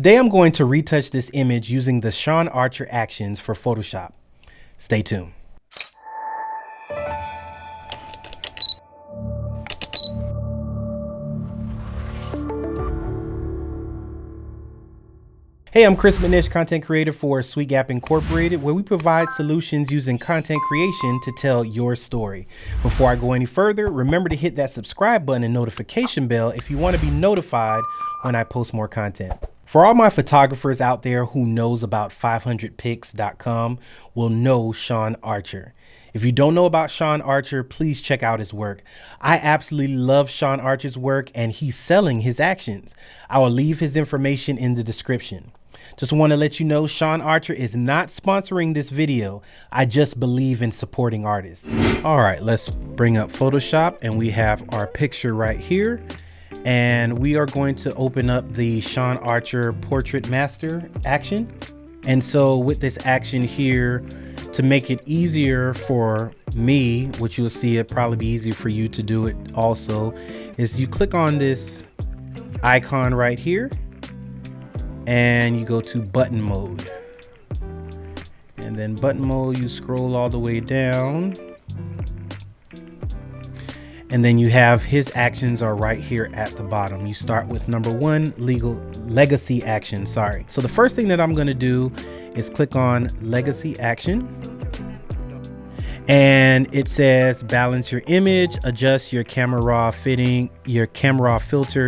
Today I'm going to retouch this image using the Sean Archer actions for Photoshop. Stay tuned. Hey, I'm Chris Manish, content creator for Sweet Gap Incorporated, where we provide solutions using content creation to tell your story. Before I go any further, remember to hit that subscribe button and notification bell if you want to be notified when I post more content. For all my photographers out there who knows about 500pics.com will know Sean Archer. If you don't know about Sean Archer, please check out his work. I absolutely love Sean Archer's work and he's selling his actions. I will leave his information in the description. Just want to let you know Sean Archer is not sponsoring this video. I just believe in supporting artists. All right, let's bring up Photoshop and we have our picture right here. And we are going to open up the Sean Archer Portrait Master action. And so with this action here, to make it easier for me, which you'll see it probably be easy for you to do it also, is you click on this icon right here and you go to button mode. And then button mode, you scroll all the way down. And then you have his actions are right here at the bottom. You start with number one, legacy action, sorry. So the first thing that I'm gonna do is click on legacy action. And it says balance your image, adjust your camera raw filter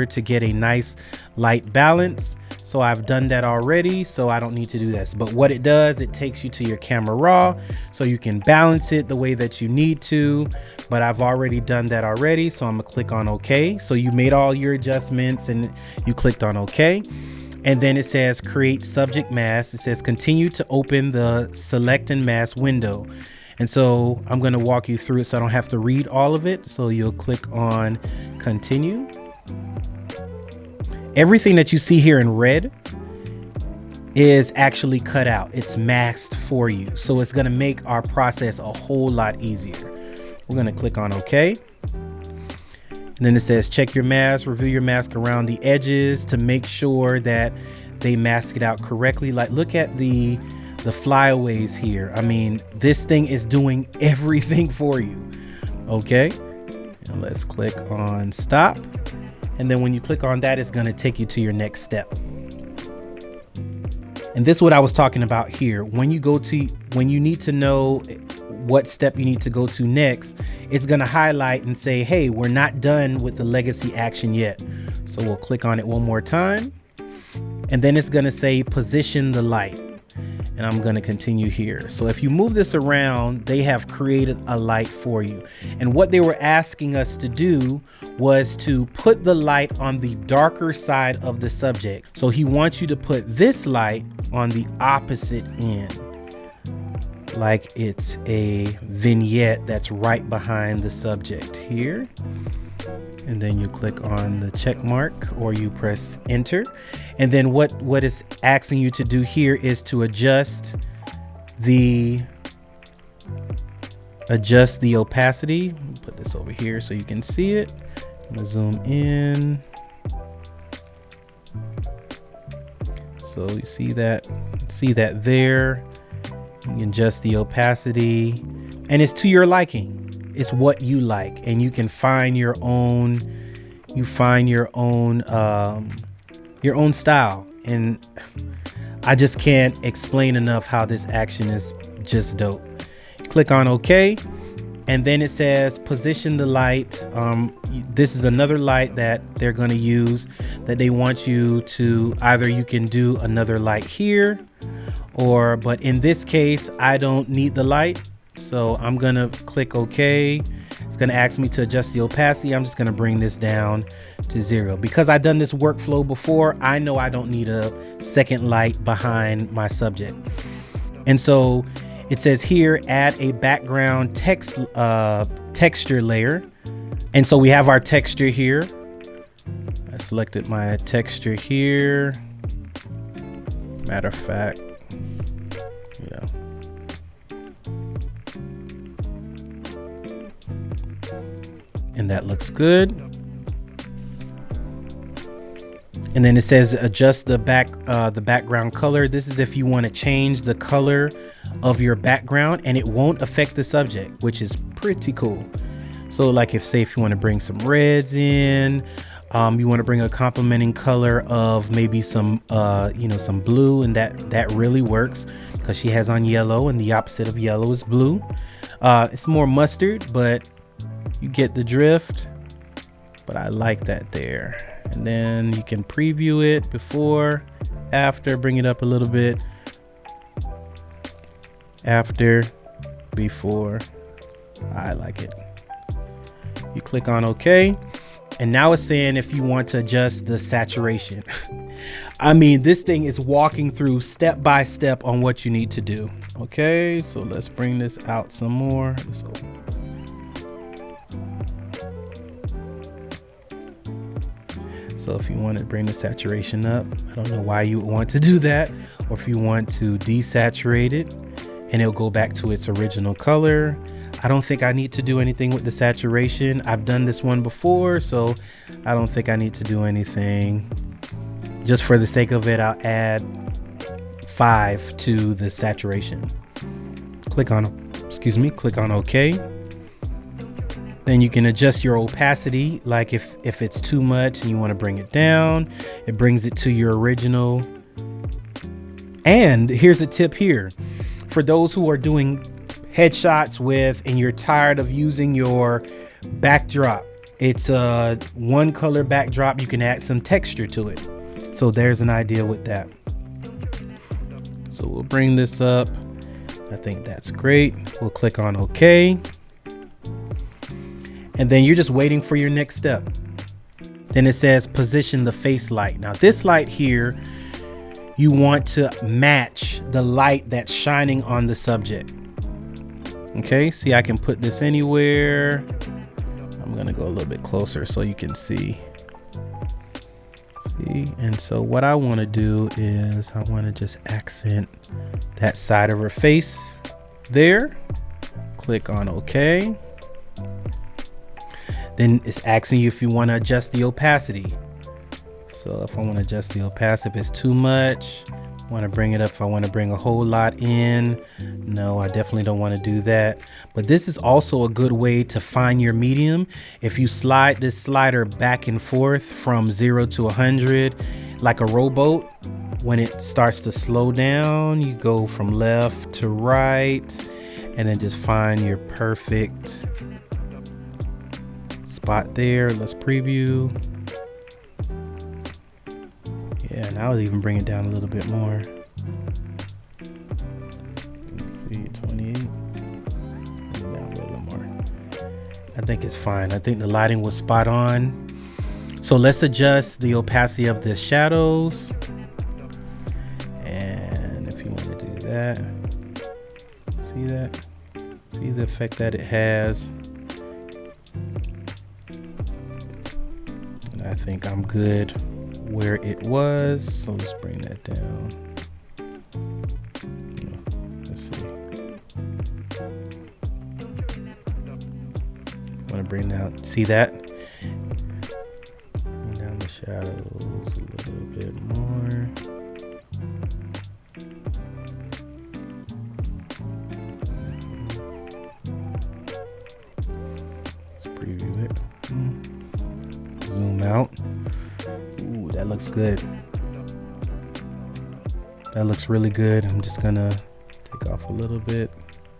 to get a nice light balance. So I've done that already, so I don't need to do this. But what it does, it takes you to your camera raw so you can balance it the way that you need to. But I've already done that already, so I'm gonna click on OK. So you made all your adjustments and you clicked on OK. And then it says create subject mask. It says continue to open the select and mask window. And so I'm going to walk you through it so I don't have to read all of it. So you'll click on continue. Everything that you see here in red is actually cut out. It's masked for you. So it's going to make our process a whole lot easier. We're going to click on OK. And then it says check your mask, review your mask around the edges to make sure that they mask it out correctly. Like look at the flyaways here. I mean, this thing is doing everything for you. Okay, and let's click on stop. And then when you click on that, it's going to take you to your next step. And this is what I was talking about here. When you need to know what step you need to go to next, it's going to highlight and say, hey, we're not done with the legacy action yet. So we'll click on it one more time. And then it's going to say position the light. And I'm going to continue here. So if you move this around, they have created a light for you. And what they were asking us to do was to put the light on the darker side of the subject. So he wants you to put this light on the opposite end, like it's a vignette that's right behind the subject here. And then you click on the check mark or you press enter. And then what it's asking you to do here is to adjust the opacity. Put this over here so you can see it. I'm gonna zoom in. So you see that there. You can adjust the opacity and it's to your liking. It's what you like, and you can find your own style. And I just can't explain enough how this action is just dope. Click on OK, and then it says position the light. This is another light that they're going to use that they want you to either you can do another light here, but in this case, I don't need the light. So I'm going to click OK. It's going to ask me to adjust the opacity. I'm just going to bring this down to 0. Because I've done this workflow before, I know I don't need a second light behind my subject. And so it says here, add a background texture layer. And so we have our texture here. I selected my texture here. Matter of fact, yeah. And that looks good. And then it says adjust the background color. This is if you want to change the color of your background and it won't affect the subject, which is pretty cool. So like if you want to bring some reds in, you want to bring a complementing color of maybe some some blue, and that really works because she has on yellow and the opposite of yellow is blue. It's more mustard, but you get the drift. But I like that there. And then you can preview it before, after, bring it up a little bit. After, before. I like it. You click on OK. And now it's saying if you want to adjust the saturation. I mean, this thing is walking through step by step on what you need to do. Okay, so let's bring this out some more. Let's open. So if you want to bring the saturation up, I don't know why you would want to do that, or if you want to desaturate it and it'll go back to its original color. I don't think I need to do anything with the saturation. I've done this one before, so I don't think I need to do anything. Just for the sake of it, I'll add 5 to the saturation. Click on OK. Then you can adjust your opacity, like if it's too much and you want to bring it down, it brings it to your original. And here's a tip here. For those who are doing headshots and you're tired of using your backdrop, it's a one color backdrop, you can add some texture to it. So there's an idea with that. So we'll bring this up. I think that's great. We'll click on OK. And then you're just waiting for your next step. Then it says position the face light. Now this light here, you want to match the light that's shining on the subject. Okay, see, I can put this anywhere. I'm gonna go a little bit closer so you can see. And so what I want to do is I want to just accent that side of her face there. Click on OK. Then it's asking you if you want to adjust the opacity. So if I want to adjust the opacity, if it's too much, I want to bring it up. If I want to bring a whole lot in, no, I definitely don't want to do that. But this is also a good way to find your medium. If you slide this slider back and forth from 0 to 100, like a rowboat, when it starts to slow down, you go from left to right, and then just find your perfect spot there. Let's preview. Yeah, now I'll even bring it down a little bit more. Let's see, 28. Bring it down a little bit more. I think it's fine. I think the lighting was spot on. So let's adjust the opacity of the shadows. And if you want to do that, see that? See the effect that it has? And I think I'm good where it was, so let's bring that down. Let's see. I'm gonna bring down, see that? Bring down the shadows a little bit more. Let's preview it. Zoom out. Ooh, that looks good. That looks really good. I'm just gonna take off a little bit.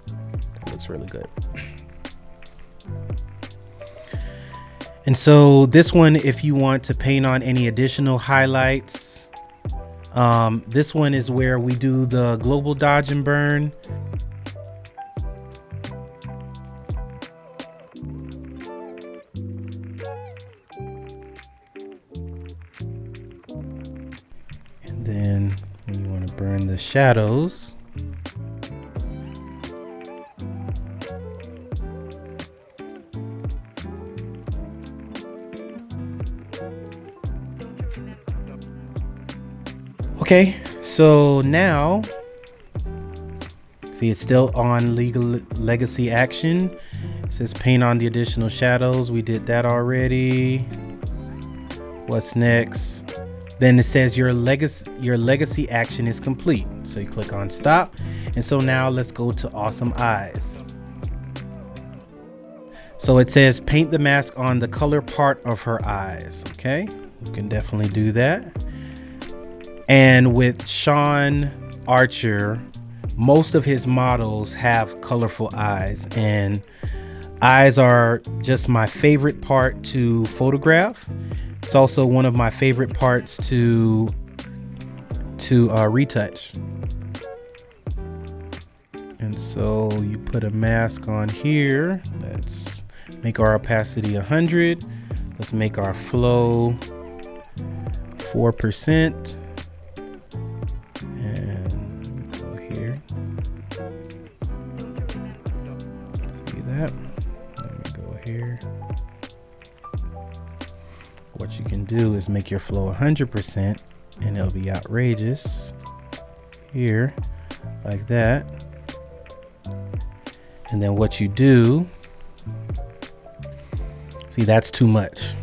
That looks really good. And so this one, if you want to paint on any additional highlights, this one is where we do the global dodge and burn. And then when you want to burn the shadows, okay, so now, see, it's still on legacy action. It says paint on the additional shadows. We did that already. What's next? Then it says your legacy action is complete. So you click on stop. And so now let's go to awesome eyes. So it says paint the mask on the color part of her eyes. Okay, you can definitely do that. And with Sean Archer, most of his models have colorful eyes, and eyes are just my favorite part to photograph. It's also one of my favorite parts to retouch. And so you put a mask on here. Let's make our opacity 100. Let's make our flow 4%. And go here. See that? Let me go here. What you can do is make your flow 100% and it'll be outrageous here, like that. And then what you do, see, that's too much.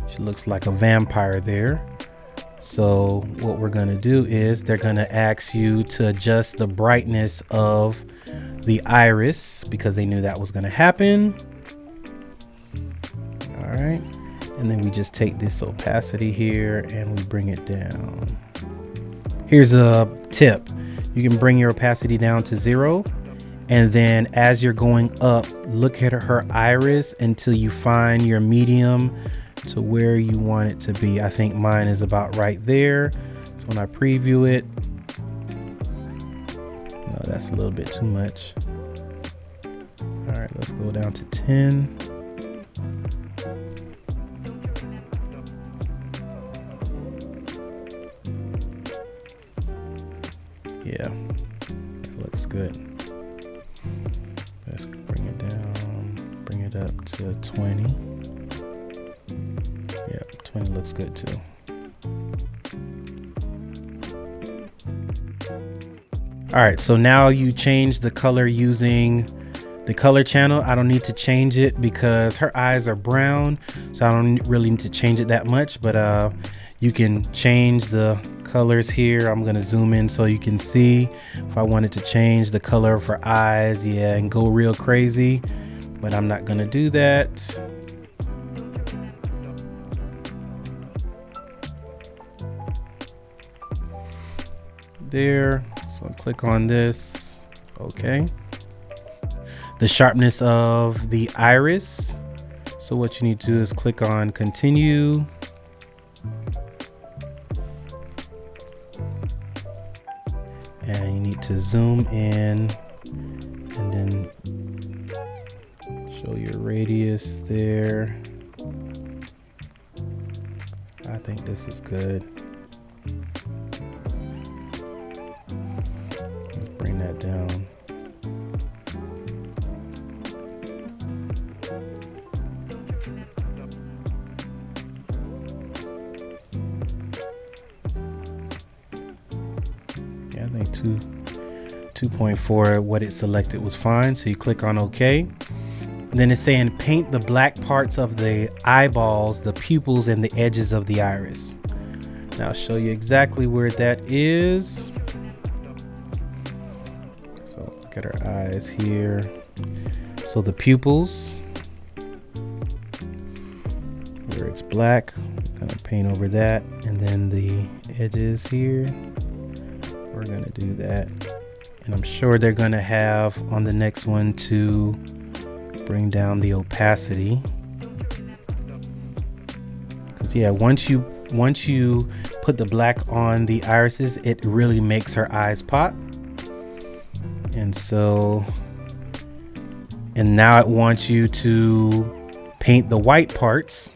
She looks like a vampire there. So what we're gonna do is they're gonna ask you to adjust the brightness of the iris because they knew that was gonna happen. All right, and then we just take this opacity here and we bring it down. Here's a tip. You can bring your opacity down to 0. And then as you're going up, look at her iris until you find your medium to where you want it to be. I think mine is about right there. So when I preview it, no, that's a little bit too much. All right, let's go down to 10. Yeah, that looks good. Let's bring it down, bring it up to 20. Yep, 20 looks good too. All right, so now you change the color using the color channel. I don't need to change it because her eyes are brown, so I don't really need to change it that much, but you can change the colors here. I'm gonna zoom in so you can see if I wanted to change the color of her eyes, yeah, and go real crazy, but I'm not gonna do that. There, so click on this. Okay, the sharpness of the iris, so what you need to do is click on continue. And you need to zoom in and then show your radius there. I think this is good. Let's bring that down. I think 2.4, what it selected was fine. So you click on OK. And then it's saying paint the black parts of the eyeballs, the pupils, and the edges of the iris. Now I'll show you exactly where that is. So look at her eyes here. So the pupils, where it's black, I'm gonna paint over that. And then the edges here, we're gonna do that. And I'm sure they're gonna have on the next one to bring down the opacity. Cause yeah, once you put the black on the irises, it really makes her eyes pop. And so, and now it wants you to paint the white parts.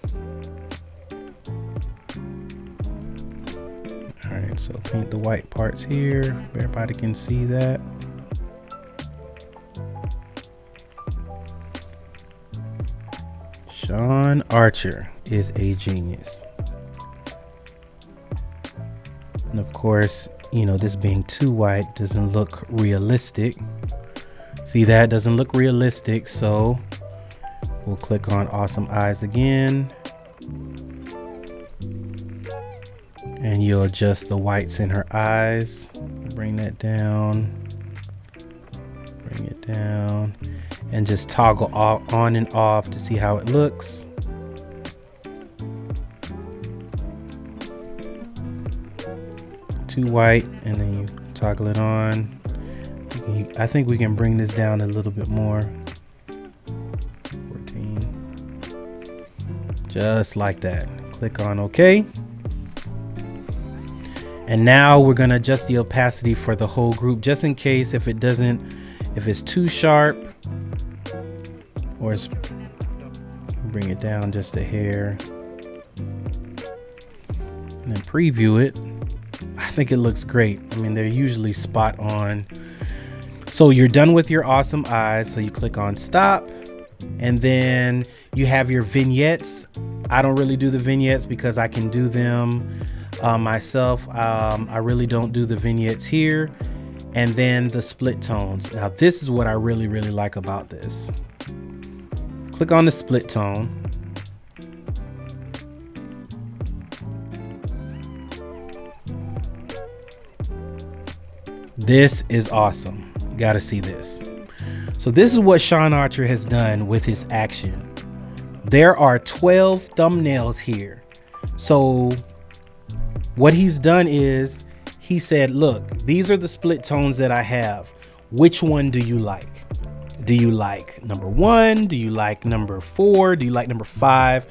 Alright, so paint the white parts here. Everybody can see that. Sean Archer is a genius. And of course, you know, this being too white doesn't look realistic. See, that doesn't look realistic, so we'll click on Awesome Eyes again. And you'll adjust the whites in her eyes. Bring that down. Bring it down. And just toggle on and off to see how it looks. Too white, and then you toggle it on. I think we can bring this down a little bit more. 14. Just like that. Click on OK. And now we're going to adjust the opacity for the whole group, just in case if it's too sharp, or bring it down just a hair. And then preview it. I think it looks great. I mean, they're usually spot on. So you're done with your awesome eyes. So you click on stop, and then you have your vignettes. I don't really do the vignettes because I can do them myself. I really don't do the vignettes here. And then the split tones. Now this is what I really like about this. Click on the split tone. This is awesome. You gotta see this. So this is what Sean Archer has done with his action. There are 12 thumbnails here. So what he's done is he said, look, these are the split tones that I have. Which one do you like? Do you like number 1? Do you like number 4? Do you like number 5?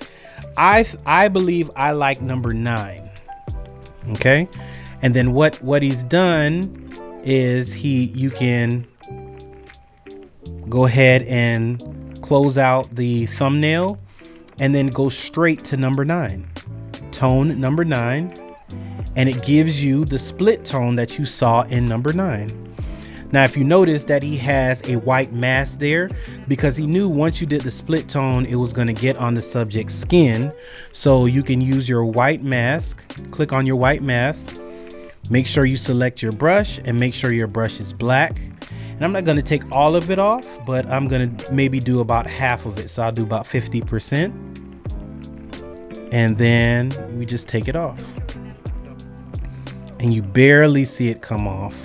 I believe I like number 9. Okay. And then what he's done is you can go ahead and close out the thumbnail and then go straight to number 9, tone number 9, and it gives you the split tone that you saw in number 9. Now, if you notice that he has a white mask there, because he knew once you did the split tone, it was going to get on the subject's skin. So you can use your white mask, click on your white mask, make sure you select your brush and make sure your brush is black. And I'm not going to take all of it off, but I'm going to maybe do about half of it. So I'll do about 50%. And then we just take it off. And you barely see it come off.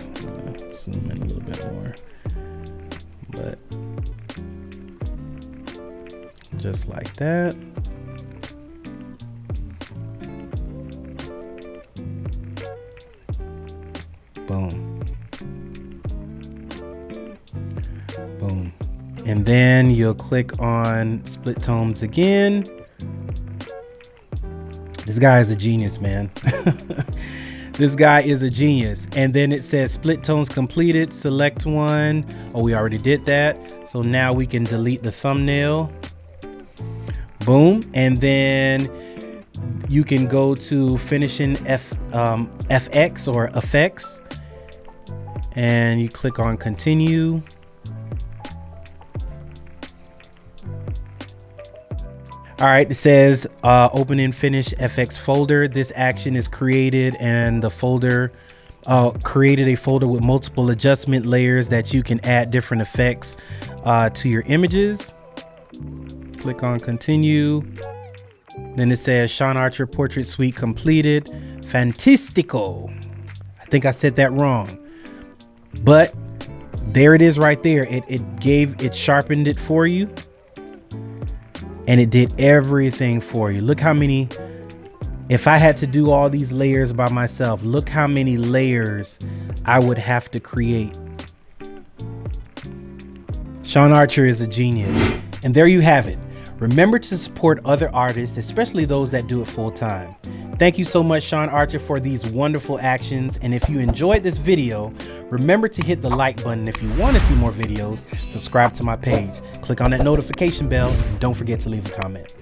Zoom in a little bit more. But just like that. Boom. Boom. And then you'll click on split tones again. This guy is a genius, man. This guy is a genius. And then it says split tones completed, select one. Oh, we already did that. So now we can delete the thumbnail. Boom. And then you can go to finishing FX or effects. And you click on continue. All right, it says open and finish FX folder. This action is created, and the folder created a folder with multiple adjustment layers that you can add different effects to your images. Click on continue. Then it says Sean Archer Portrait Suite completed. Fantastico. I think I said that wrong, but there it is right there. It sharpened it for you. And it did everything for you. Look how many, if I had to do all these layers by myself, look how many layers I would have to create. Sean Archer is a genius. And there you have it. Remember to support other artists, especially those that do it full time. Thank you so much, Sean Archer, for these wonderful actions. And if you enjoyed this video, remember to hit the like button. If you want to see more videos, subscribe to my page. Click on that notification bell, and don't forget to leave a comment.